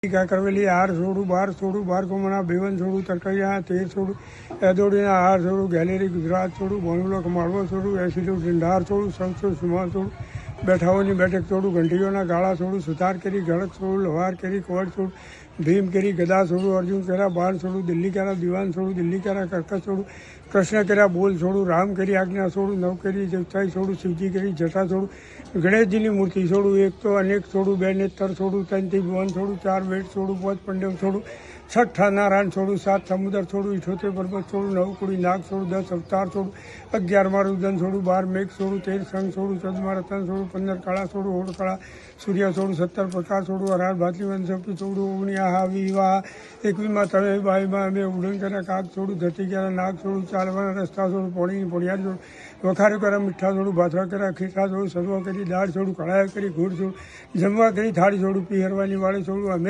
કા કરવેલી હાર છોડું બાર કોમણા ભેવન છોડું તરકૈયા તેર છોડું એદોડીના હાર છોડું ગેલેરી ગુજરાત છોડું બોનુલોક માળવો છોડું એસીડું ઢંઢાર છોડું સંસો સુમા છોડું બેઠાઓની બેઠક છોડું ઘંટીઓના ગાળા છોડું સુતાર કરી ગળક છોડું લોહાર કરી કોડ છોડું ભીમ કરી ગદા છોડું અર્જુન કર્યા બાણ છોડું દિલ્હી કર્યા દિવાન છોડું દિલ્હી કર્યા કર્કશ છોડું કૃષ્ણ કર્યા બોલ છોડું રામ કરી આજ્ઞા છોડું નવ કરી જગતાઈ છોડું શિવજી કરી જટા છોડું ગણેશજીની મૂર્તિ છોડું એક તો અનેક છોડું બે નેતર છોડું ત્રણથી ભુવન છોડું ચાર વેટ છોડું પાંચ પંડવ છોડું છઠ્ઠા નારાયણ છોડું સાત સમુદ્ર છોડું 78 પર્વત છોડું 9 કુડી નાગ છોડું 10 અવતાર છોડું 11 રુદન છોડું 12 મેઘ છોડું 13 સંઘ છોડું 14 રતન છોડું 15 કાળા છોડું 16 કાળા સૂર્ય છોડું 17 પ્રકાર છોડું 18 ભાતલી વંશપી છોડું 19 આહા વિવાહ 21 તવે બાઈમાં અમે ઉડન કર્યા કાગ છોડું ધરતી કર્યા નાગ છોડું ચાલવાના રસ્તા છોડું પોણી પોળિયાર છોડું વખારો કર્યા મીઠા છોડું ભાથરા કર્યા ખીચા છોડું સર્વ કરી દાળ છોડું કળાયા કરી ઘૂડ છોડું જમવા કરી થાળી છોડું પીહરવાની વાળી છોડું અમે